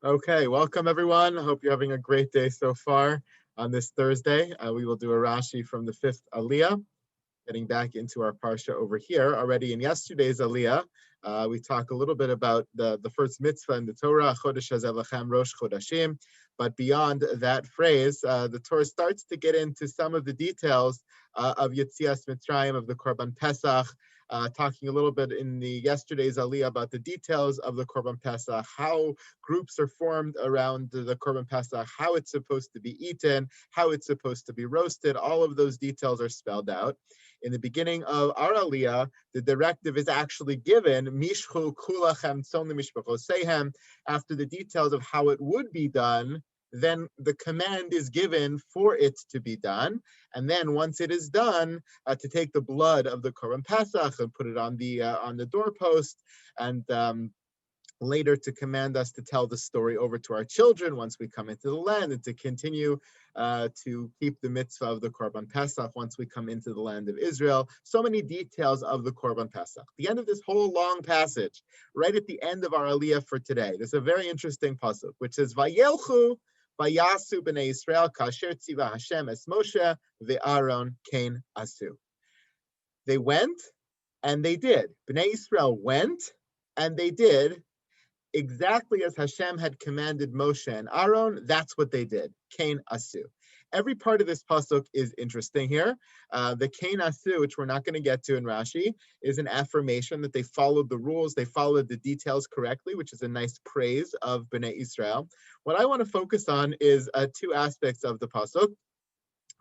Okay, welcome everyone. I hope you're having a great day so far on this Thursday. We will do a Rashi from the fifth Aliyah, getting back into our parsha over here. Already in yesterday's Aliyah, we talked a little bit about the first mitzvah in the Torah, Chodesh Hazeh Lachem Rosh Chodashim. But beyond that phrase, the Torah starts to get into some of the details of Yetzias Mitzrayim, of the Korban Pesach, talking a little bit in the yesterday's Aliyah about the details of the Korban Pesach, how groups are formed around the Korban Pesach, how it's supposed to be eaten, how it's supposed to be roasted. All of those details are spelled out. In the beginning of our Aliyah, the directive is actually given, Mishchu kulachem tzon mishpachosehem, after the details of how it would be done. Then the command is given for it to be done. And then once it is done, to take the blood of the Korban Pesach and put it on the doorpost, and later to command us to tell the story over to our children once we come into the land, and to continue to keep the mitzvah of the Korban Pesach once we come into the land of Israel. So many details of the Korban Pesach. The end of this whole long passage, right at the end of our Aliyah for today, there's a very interesting pasuk, which says, Vayelchu Vayasu b'nei Yisrael kasher tziva Hashem es Moshe ve'Aaron kain asu. They went and they did. B'nei Yisrael went and they did exactly as Hashem had commanded Moshe and Aaron. That's what they did. Kain asu. Every part of this pasuk is interesting here. The Kain asu, which we're not going to get to in Rashi, is an affirmation that they followed the rules, they followed the details correctly, which is a nice praise of Bnei Israel. What I want to focus on is two aspects of the pasuk: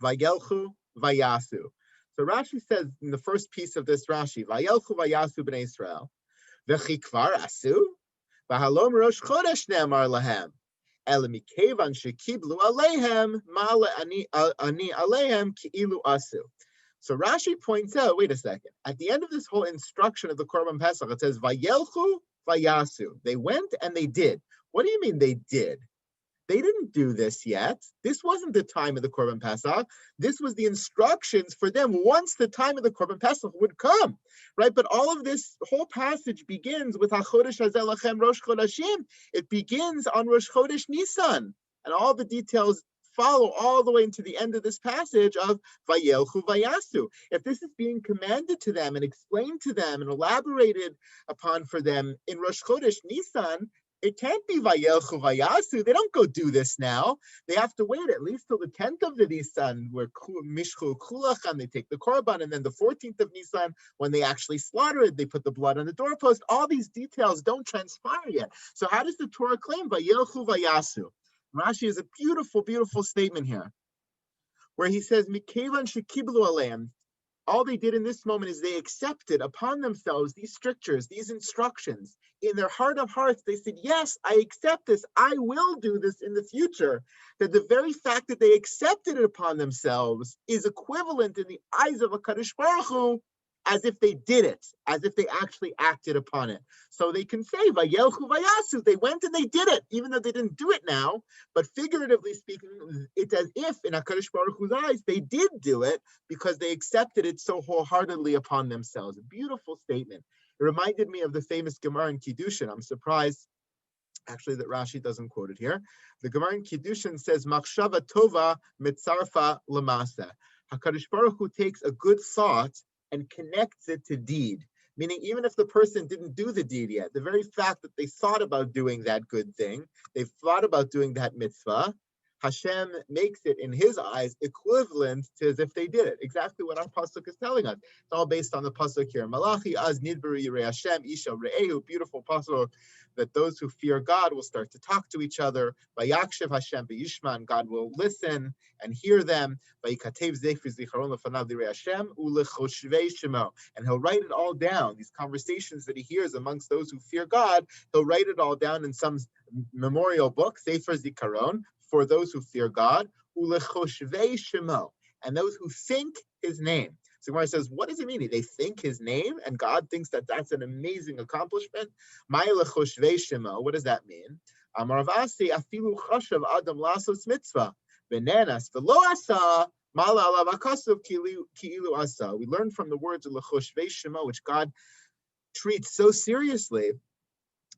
Vayelchu, Vayasu. So Rashi says in the first piece of this Rashi, Vayelchu, Vayasu Bnei Israel, V'chi kvar asu, V'halom Rosh Chodesh ne'amar lahem. So Rashi points out, wait a second, at the end of this whole instruction of the Korban Pesach, it says, Vayelchu, Vayasu. They went and they did. What do you mean they did? They didn't do this yet. This wasn't the time of the Korban Pesach. This was the instructions for them once the time of the Korban Pesach would come, right? But all of this whole passage begins with HaChodesh Hazeh Lachem Rosh Chodashim. It begins on Rosh Chodesh Nisan, and all the details follow all the way into the end of this passage of Vayelchu Vayasu. If this is being commanded to them and explained to them and elaborated upon for them in Rosh Chodesh Nisan, it can't be Vayelchu Vayasu. They don't go do this now. They have to wait at least till the 10th of the Nisan, where Mishchu Kulachan, they take the Korban, and then the 14th of Nisan, when they actually slaughter it, they put the blood on the doorpost. All these details don't transpire yet. So how does the Torah claim Vayelchu Vayasu? Rashi has a beautiful, beautiful statement here, where he says, Mikevan shekiblu aleim. All they did in this moment is they accepted upon themselves these strictures, these instructions. In their heart of hearts, they said, yes, I accept this. I will do this in the future. That the very fact that they accepted it upon themselves is equivalent in the eyes of HaKadosh Baruch Hu as if they did it, as if they actually acted upon it. So they can say, Vayelchu Vayasu, they went and they did it, even though they didn't do it now. But figuratively speaking, it's as if in HaKadosh Baruch Hu's eyes, they did do it because they accepted it so wholeheartedly upon themselves. A beautiful statement. It reminded me of the famous Gemara in Kiddushin. I'm surprised, actually, that Rashi doesn't quote it here. The Gemara in Kiddushin says, Machshava tova mitzarfa lamasa. HaKadosh Baruch Hu takes a good thought and connects it to deed. Meaning, even if the person didn't do the deed yet, the very fact that they thought about doing that good thing, they thought about doing that mitzvah, Hashem makes it, in his eyes, equivalent to as if they did it. Exactly what our pasuk is telling us. It's all based on the pasuk here. Malachi az nidberi yirei Hashem isha re'ehu. Beautiful pasuk that those who fear God will start to talk to each other. Vayakshev Hashem b'yishman. God will listen and hear them. Vayikatev zefer zicharon lefanav l'irei Hashem ulechoshvei shemo. And he'll write it all down. These conversations that he hears amongst those who fear God, he'll write it all down in some memorial book, Sefer Zikaron, for those who fear God, ulechoshvei shemo, and those who think his name. So Gemara says, what does it mean? They think his name, and God thinks that that's an amazing accomplishment. Mai lechoshvei shemo. What does that mean? Amar Rav Asi, afilu chashav adam lasos mitzvah benanas v'lo asa mala alav akasav ki'ilu asa. We learn from the words of lechoshvei shemo, which God treats so seriously,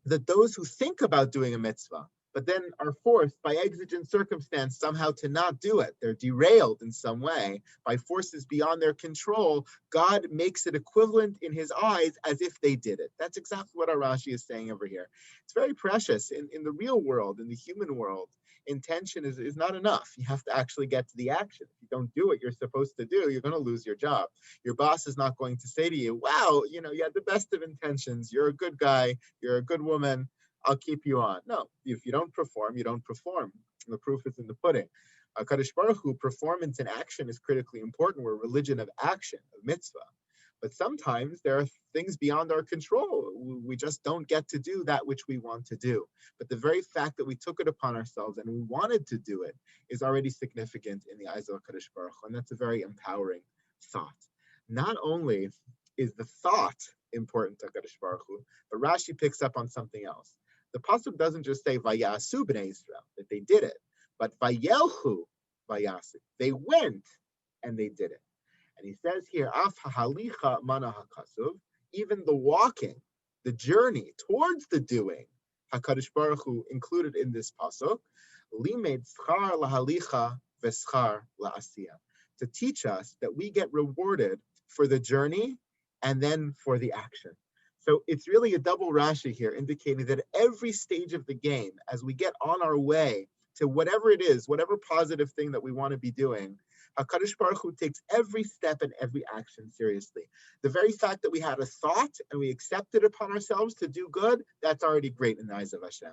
that those who think about doing a mitzvah, but then are forced by exigent circumstance somehow to not do it. They're derailed in some way by forces beyond their control. God makes it equivalent in his eyes as if they did it. That's exactly what our Rashi is saying over here. It's very precious. In the real world, in the human world, intention is not enough. You have to actually get to the action. If you don't do what you're supposed to do, you're going to lose your job. Your boss is not going to say to you, wow, you had the best of intentions. You're a good guy. You're a good woman. I'll keep you on. No, if you don't perform, you don't perform. The proof is in the pudding. Kadosh Baruch Hu, performance and action is critically important. We're a religion of action, of mitzvah. But sometimes there are things beyond our control. We just don't get to do that which we want to do. But the very fact that we took it upon ourselves and we wanted to do it is already significant in the eyes of Kadosh Baruch Hu, and that's a very empowering thought. Not only is the thought important to Kadosh Baruch Hu, but Rashi picks up on something else. The pasuk doesn't just say Vayasu b'nei Israel, that they did it, but Vayelchu Vayasu. They went and they did it. And he says here, Af hahalicha mana hakasuv, even the walking, the journey towards the doing, HaKadosh Baruch Hu included in this pasuk, limed schar lahalicha v'schar la'asiyah, to teach us that we get rewarded for the journey and then for the action. So it's really a double Rashi here, indicating that at every stage of the game, as we get on our way to whatever it is, whatever positive thing that we want to be doing, HaKadosh Baruch Hu takes every step and every action seriously. The very fact that we had a thought and we accepted upon ourselves to do good, that's already great in the eyes of Hashem.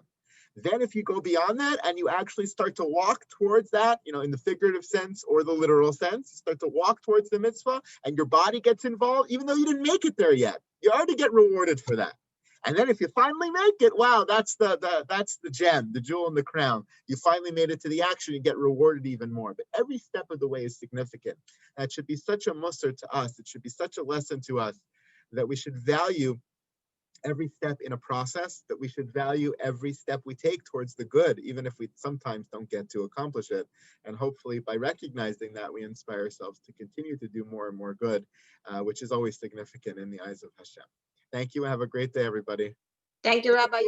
Then if you go beyond that and you actually start to walk towards that, in the figurative sense or the literal sense, you start to walk towards the mitzvah and your body gets involved, even though you didn't make it there yet, you already get rewarded for that. And then if you finally make it, wow, that's the gem, the jewel in the crown. You finally made it to the action, you get rewarded even more. But every step of the way is significant. And it should be such a musar to us. It should be such a lesson to us that we should value every step in a process, that we should value every step we take towards the good, even if we sometimes don't get to accomplish it. And hopefully by recognizing that, we inspire ourselves to continue to do more and more good, which is always significant in the eyes of Hashem. Thank you and have a great day, everybody. Thank you, Rabbi.